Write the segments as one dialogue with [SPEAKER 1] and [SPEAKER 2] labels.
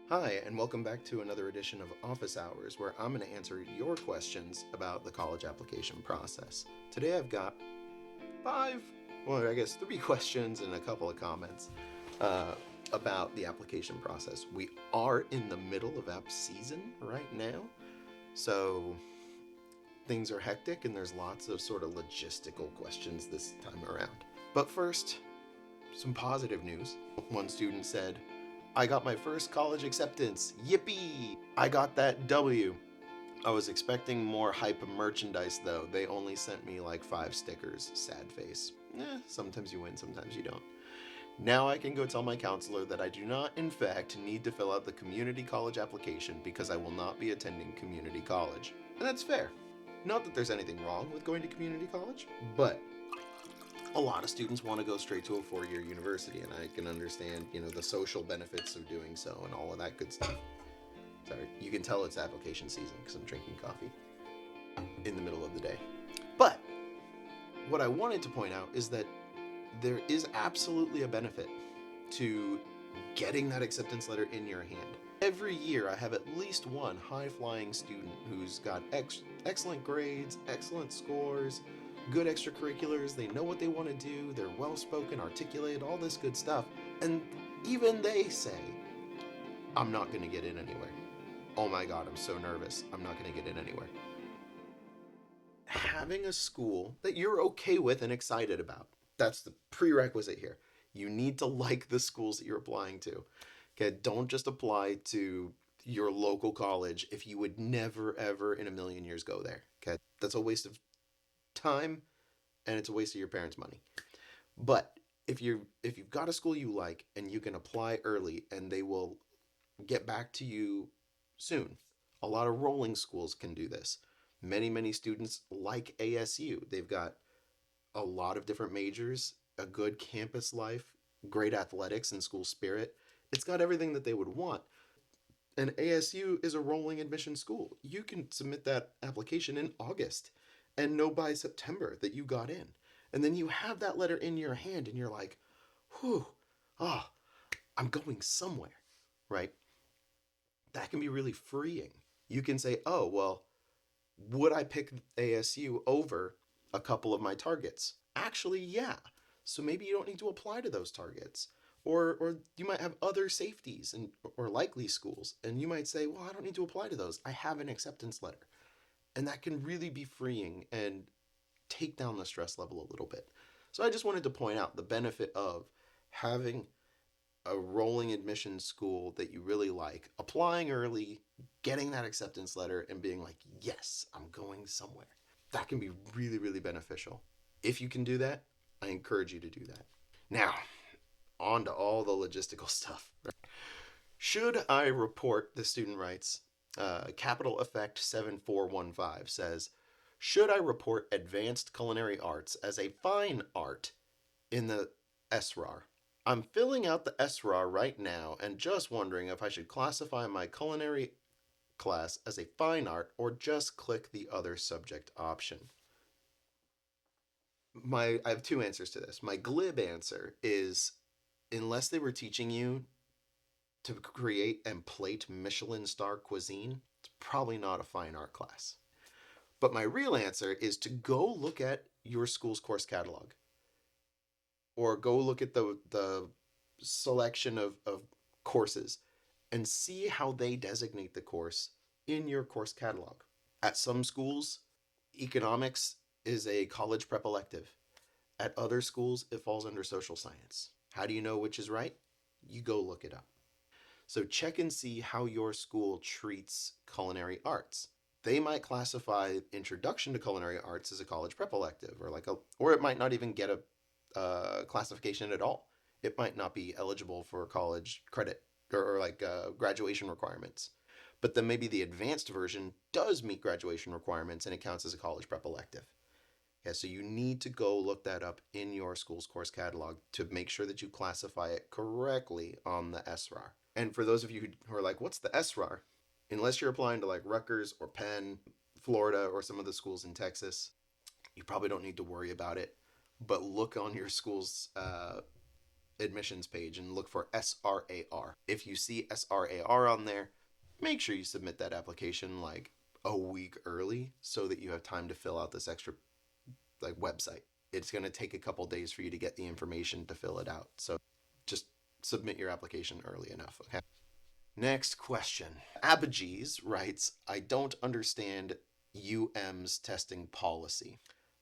[SPEAKER 1] Hi, and welcome back to another edition of Office Hours, where I'm going to answer your questions about the college application process. Today I've got three questions and a couple of comments about the application process. We are in the middle of app season right now, so things are hectic and there's lots of sort of logistical questions this time around. But first, some positive news. One student said, I got my first college acceptance. Yippee! I got that W. I was expecting more hype merchandise though. They only sent me like 5 stickers. Sad face. Sometimes you win, sometimes you don't. Now I can go tell my counselor that I do not, in fact, need to fill out the community college application because I will not be attending community college. And that's fair. Not that there's anything wrong with going to community college, but a lot of students want to go straight to a 4-year university, and I can understand, the social benefits of doing so and all of that good stuff. Sorry, you can tell it's application season because I'm drinking coffee in the middle of the day. But what I wanted to point out is that there is absolutely a benefit to getting that acceptance letter in your hand. Every year I have at least one high-flying student who's got excellent grades, excellent scores, good extracurriculars, they know what they want to do, they're well-spoken, articulate, all this good stuff, and even they say, I'm not going to get in anywhere. Oh my god, I'm so nervous, I'm not going to get in anywhere. Having a school that you're okay with and excited about, that's the prerequisite here. You need to like the schools that you're applying to. Okay, don't just apply to your local college if you would never ever in a million years go there. Okay, that's a waste of time and it's a waste of your parents' money. But if you've got a school you like and you can apply early and they will get back to you soon. A lot of rolling schools can do this. Many students like ASU. They've got a lot of different majors, a good campus life, great athletics and school spirit. It's got everything that they would want. And ASU is a rolling admission school. You can submit that application in August and know by September that you got in. And then you have that letter in your hand and you're like, whew, ah, I'm going somewhere, right? That can be really freeing. You can say, oh, well, would I pick ASU over a couple of my targets? Actually, yeah. So maybe you don't need to apply to those targets. Or you might have other safeties or likely schools, and you might say, well, I don't need to apply to those. I have an acceptance letter. And that can really be freeing and take down the stress level a little bit. So I just wanted to point out the benefit of having a rolling admission school that you really like, applying early, getting that acceptance letter, and being like, yes, I'm going somewhere. That can be really beneficial. If you can do that, I encourage you to do that. Now, on to all the logistical stuff. Should I report, the student writes, capital effect 7415 says, should I report advanced culinary arts as a fine art in the SRAR? I'm filling out the SRAR right now and just wondering if I should classify my culinary class as a fine art or just click the other subject option. I have two answers to this. My glib answer is unless they were teaching you to create and plate Michelin star cuisine, it's probably not a fine art class. But my real answer is to go look at your school's course catalog or go look at the selection of courses and see how they designate the course in your course catalog. At some schools, economics is a college prep elective. At other schools, it falls under social science. How do you know which is right? You go look it up. So check and see how your school treats culinary arts. They might classify Introduction to Culinary Arts as a college prep elective, or it might not even get a classification at all. It might not be eligible for college credit or graduation requirements. But then maybe the advanced version does meet graduation requirements and it counts as a college prep elective. Yeah, so you need to go look that up in your school's course catalog to make sure that you classify it correctly on the SRAR. And for those of you who are like, what's the SRAR? Unless you're applying to like Rutgers or Penn, Florida, or some of the schools in Texas, you probably don't need to worry about it. But look on your school's admissions page and look for SRAR. If you see SRAR on there, make sure you submit that application like a week early so that you have time to fill out this extra like website. It's going to take a couple days for you to get the information to fill it out. So just submit your application early enough, okay? Next question. Abigees writes, I don't understand UM's testing policy.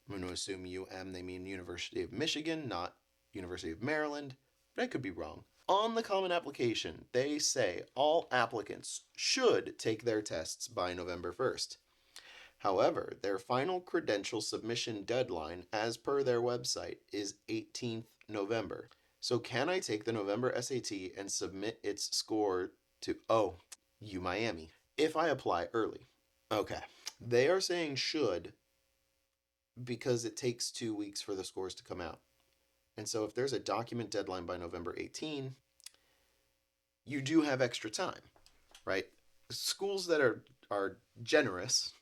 [SPEAKER 1] I'm going to assume UM, they mean University of Michigan, not University of Maryland, but I could be wrong. On the common application, they say all applicants should take their tests by November 1st. However, their final credential submission deadline, as per their website, is 18th November. So can I take the November SAT and submit its score to, UMiami, if I apply early? Okay. They are saying should because it takes 2 weeks for the scores to come out. And so if there's a document deadline by November 18, you do have extra time, right? Schools that are generous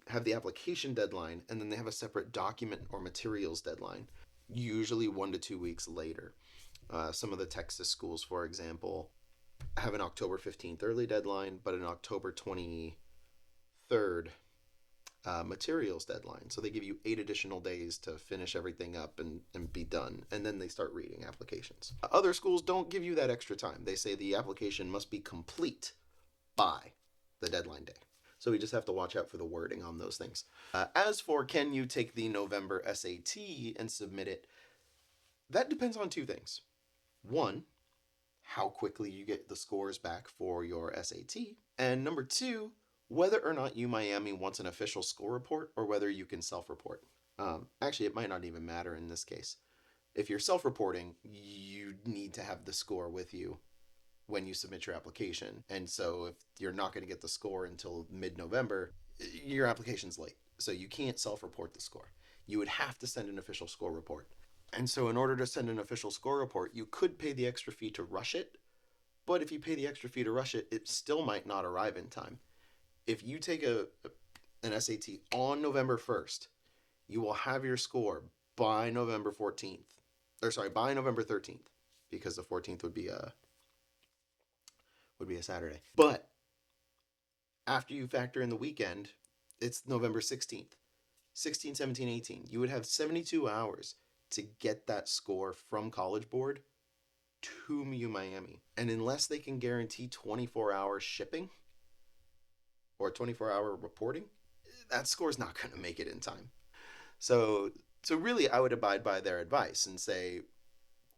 [SPEAKER 1] have the application deadline, and then they have a separate document or materials deadline, usually 1 to 2 weeks later. Some of the Texas schools, for example, have an October 15th early deadline, but an October 23rd materials deadline. So they give you 8 additional days to finish everything up and be done, and then they start reading applications. Other schools don't give you that extra time. They say the application must be complete by the deadline day. So we just have to watch out for the wording on those things. As for can you take the November SAT and submit it, that depends on 2 things. One, how quickly you get the scores back for your SAT. And number 2, whether or not UMiami wants an official score report or whether you can self-report. Actually, it might not even matter in this case. If you're self-reporting, you need to have the score with you when you submit your application. And so if you're not going to get the score until mid-November, your application's late. So you can't self-report the score. You would have to send an official score report. And so in order to send an official score report, you could pay the extra fee to rush it. But if you pay the extra fee to rush it, it still might not arrive in time. If you take an SAT on November 1st, you will have your score by November 14th. By November 13th, because the 14th would be a Saturday. But after you factor in the weekend, it's November 16th. 16, 17, 18. You would have 72 hours to get that score from CollegeBoard to UMiami. And unless they can guarantee 24-hour shipping or 24-hour reporting, that score's not going to make it in time. So really, I would abide by their advice and say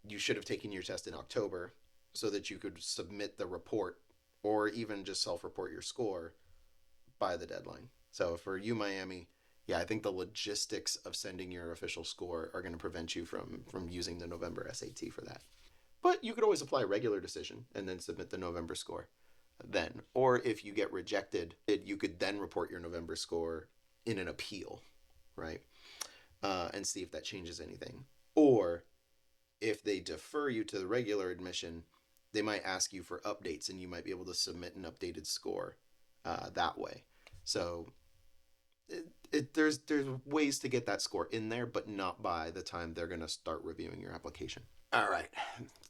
[SPEAKER 1] you should have taken your test in October so that you could submit the report or even just self-report your score by the deadline. So for UMiami, yeah, I think the logistics of sending your official score are going to prevent you from using the November SAT for that. But you could always apply a regular decision and then submit the November score then. Or if you get rejected, you could then report your November score in an appeal, right? And see if that changes anything. Or if they defer you to the regular admission, they might ask you for updates, and you might be able to submit an updated score that way. So there's ways to get that score in there, but not by the time they're going to start reviewing your application. All right.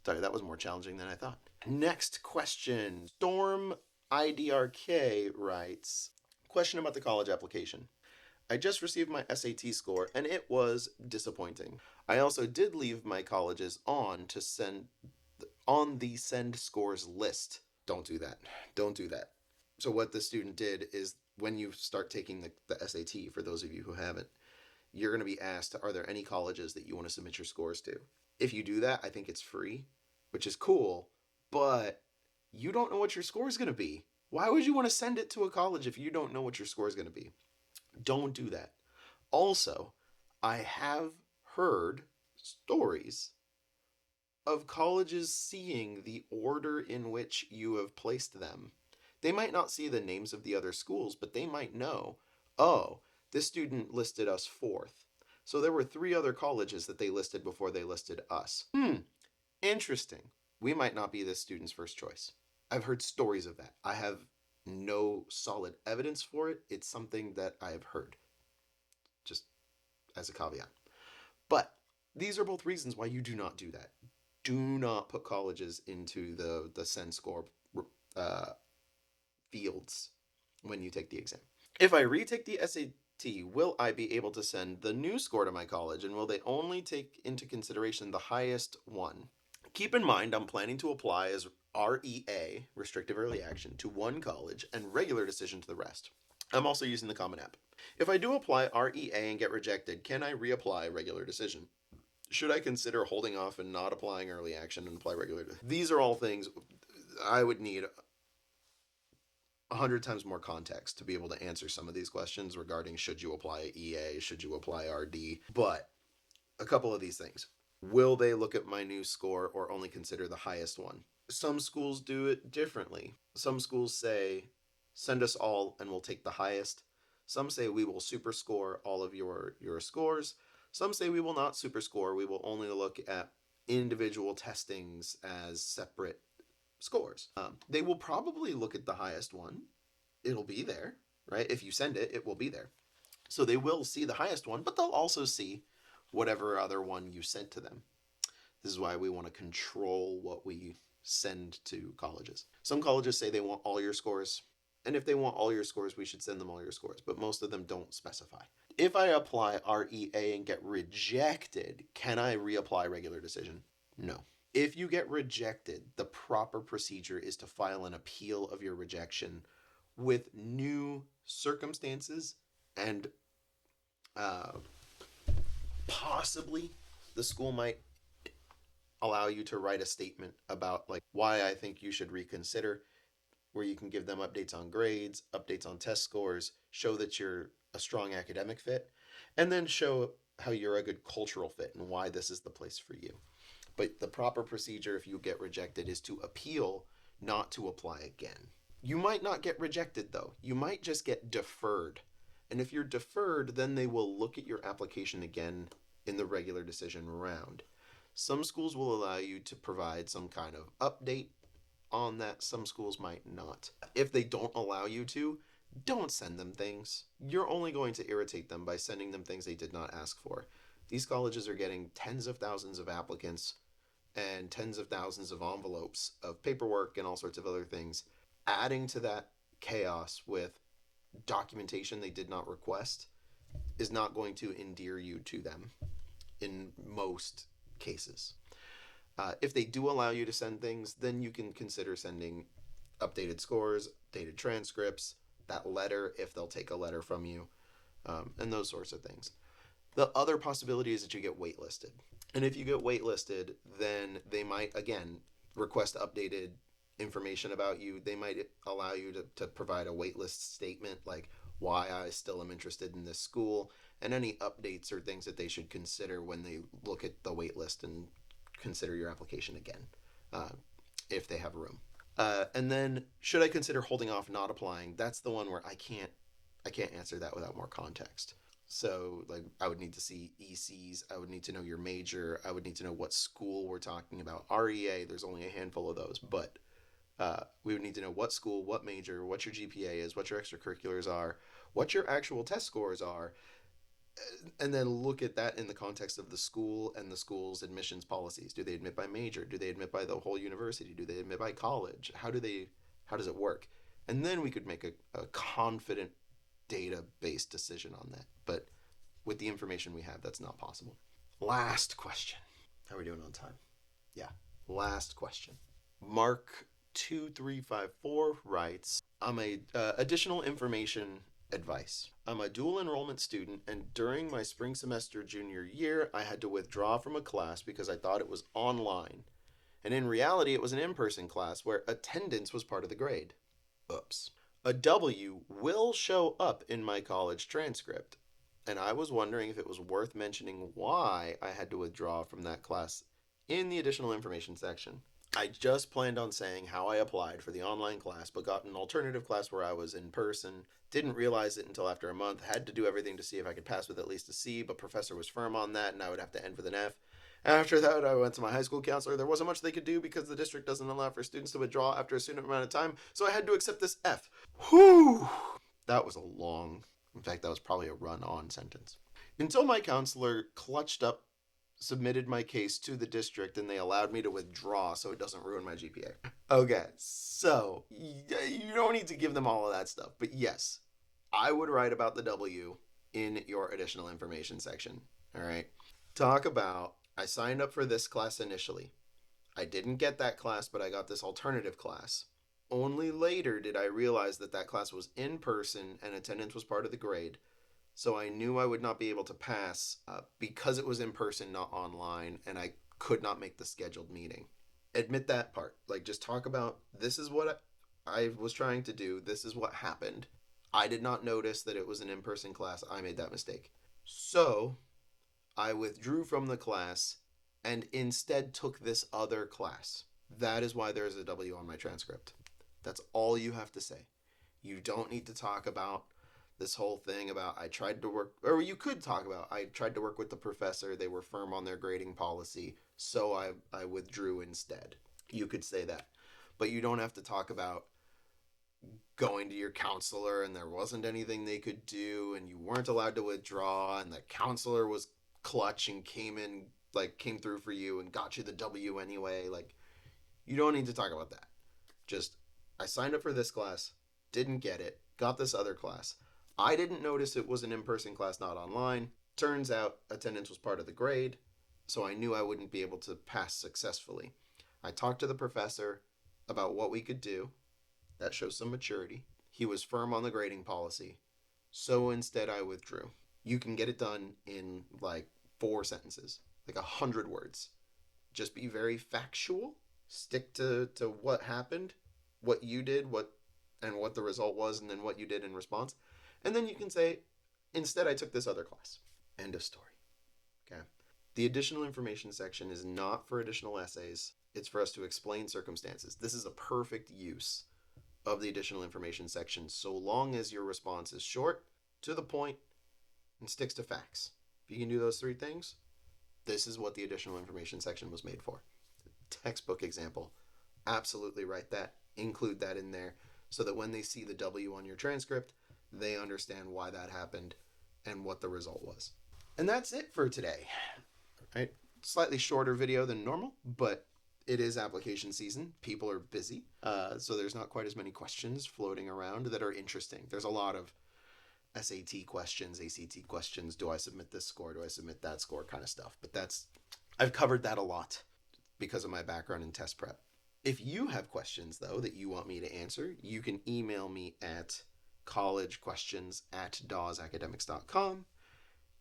[SPEAKER 1] Sorry, that was more challenging than I thought. Next question. Storm IDRK writes, question about the college application. I just received my SAT score, and it was disappointing. I also did leave my colleges on the send scores list. Don't do that. Don't do that. So what the student did is when you start taking the SAT, for those of you who haven't, you're going to be asked, are there any colleges that you want to submit your scores to? If you do that, I think it's free, which is cool, but you don't know what your score is going to be. Why would you want to send it to a college if you don't know what your score is going to be? Don't do that. Also, I have heard stories of colleges seeing the order in which you have placed them. They might not see the names of the other schools, but they might know, this student listed us 4th. So there were 3 other colleges that they listed before they listed us. Interesting. We might not be this student's first choice. I've heard stories of that. I have no solid evidence for it. It's something that I have heard, just as a caveat. But these are both reasons why you do not do that. Do not put colleges into the send score uh, fields when you take the exam. If I retake the SAT, will I be able to send the new score to my college, and will they only take into consideration the highest one? Keep in mind, I'm planning to apply as REA, Restrictive Early Action, to one college and regular decision to the rest. I'm also using the Common App. If I do apply REA and get rejected, can I reapply regular decision? Should I consider holding off and not applying early action and apply regular? These are all things I would need 100 times more context to be able to answer some of these questions regarding should you apply EA, should you apply RD. But a couple of these things. Will they look at my new score or only consider the highest one? Some schools do it differently. Some schools say, send us all and we'll take the highest. Some say we will super score all of your scores. Some say we will not super score. We will only look at individual testings as separate scores. They will probably look at the highest one. It'll be there, right? If you send it, it will be there. So they will see the highest one, but they'll also see whatever other one you sent to them. This is why we want to control what we send to colleges. Some colleges say they want all your scores, and if they want all your scores, we should send them all your scores, but most of them don't specify. If I apply REA and get rejected, can I reapply regular decision? No. If you get rejected, the proper procedure is to file an appeal of your rejection with new circumstances and possibly the school might allow you to write a statement about like why I think you should reconsider, where you can give them updates on grades, updates on test scores, show that you're a strong academic fit, and then show how you're a good cultural fit and why this is the place for you. But the proper procedure if you get rejected is to appeal, not to apply again. You might not get rejected though. You might just get deferred. And if you're deferred, then they will look at your application again in the regular decision round. Some schools will allow you to provide some kind of update on that. Some schools might not. If they don't allow you to, don't send them things. You're only going to irritate them by sending them things they did not ask for. These colleges are getting tens of thousands of applicants and tens of thousands of envelopes of paperwork and all sorts of other things. Adding to that chaos with documentation they did not request is not going to endear you to them in most cases. If they do allow you to send things, then you can consider sending updated scores, updated transcripts, that letter if they'll take a letter from you, and those sorts of things. The other possibility is that you get waitlisted. And if you get waitlisted, then they might, again, request updated information about you. They might allow you to provide a waitlist statement like why I still am interested in this school and any updates or things that they should consider when they look at the waitlist and consider your application again, if they have room. And then should I consider holding off not applying? That's the one where I can't answer that without more context. So like I would need to see ECs, I would need to know your major, I would need to know what school we're talking about. REA, there's only a handful of those, but we would need to know what school, what major, what your GPA is, what your extracurriculars are, what your actual test scores are, and then look at that in the context of the school and the school's admissions policies. Do they admit by major? Do they admit by the whole university? Do they admit by college? How does it work? And then we could make a confident data-based decision on that. But with the information we have, that's not possible. Last question. How are we doing on time? Yeah. Last question. Mark 2354 writes, I'm a additional information advice. I'm a dual enrollment student, and during my spring semester junior year, I had to withdraw from a class because I thought it was online. And in reality, it was an in-person class where attendance was part of the grade. Oops. A W will show up in my college transcript, and I was wondering if it was worth mentioning why I had to withdraw from that class in the additional information section. I just planned on saying how I applied for the online class, but got an alternative class where I was in person. Didn't realize it until after a month. Had to do everything to see if I could pass with at least a C, but professor was firm on that, and I would have to end with an F. After that, I went to my high school counselor. There wasn't much they could do because the district doesn't allow for students to withdraw after a certain amount of time, so I had to accept this F. Whew! That was a long, in fact, that was probably a run-on sentence. Until my counselor clutched up submitted my case to the district and they allowed me to withdraw so it doesn't ruin my GPA. Okay, so you don't need to give them all of that stuff, but yes, I would write about the W in your additional information section. All right. Talk about, I signed up for this class initially. I didn't get that class, but I got this alternative class. Only later did I realize that that class was in person and attendance was part of the grade. So I knew I would not be able to pass because it was in person, not online, and I could not make the scheduled meeting. Admit that part. Like, just talk about, this is what I was trying to do. This is what happened. I did not notice that it was an in-person class. I made that mistake. So I withdrew from the class and instead took this other class. That is why there is a W on my transcript. That's all you have to say. You don't need to talk about this whole thing about I tried to work, or you could talk about I tried to work with the professor. They were firm on their grading policy, so I withdrew instead. You could say that. But you don't have to talk about going to your counselor and there wasn't anything they could do and you weren't allowed to withdraw and the counselor was clutch and came through for you and got you the W anyway. Like, you don't need to talk about that. Just, I signed up for this class, didn't get it, got this other class. I didn't notice it was an in-person class, not online. Turns out attendance was part of the grade, so I knew I wouldn't be able to pass successfully. I talked to the professor about what we could do. That shows some maturity. He was firm on the grading policy, so instead I withdrew. You can get it done in like 4 sentences, like 100 words. Just be very factual. Stick to what happened, what you did, what the result was, and then what you did in response. And then you can say, instead I took this other class. End of story. Okay. The additional information section is not for additional essays. It's for us to explain circumstances. This is a perfect use of the additional information section so long as your response is short, to the point, and sticks to facts. If you can do those 3 things, this is what the additional information section was made for. Textbook example. Absolutely write that. Include that in there so that when they see the W on your transcript, they understand why that happened and what the result was. And that's it for today. Right? Slightly shorter video than normal, but it is application season. People are busy, so there's not quite as many questions floating around that are interesting. There's a lot of SAT questions, ACT questions. Do I submit this score? Do I submit that score? Kind of stuff. But I've covered that a lot because of my background in test prep. If you have questions, though, that you want me to answer, you can email me at collegequestions@dawesacademics.com.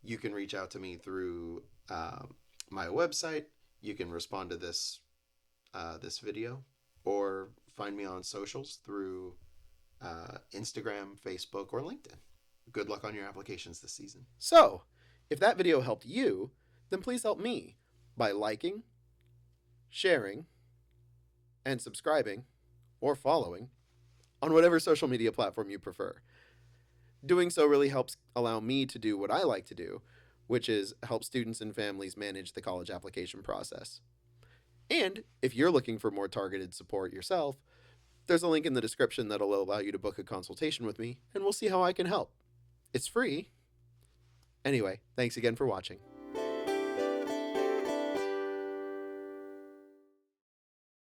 [SPEAKER 1] You can reach out to me through my website. You can respond to this video, or find me on socials through Instagram, Facebook, or LinkedIn. Good luck on your applications this season. So, if that video helped you, then please help me by liking, sharing, and subscribing, or following, on whatever social media platform you prefer. Doing so really helps allow me to do what I like to do, which is help students and families manage the college application process. And if you're looking for more targeted support yourself, there's a link in the description that'll allow you to book a consultation with me, and we'll see how I can help. It's free. Anyway, thanks again for watching.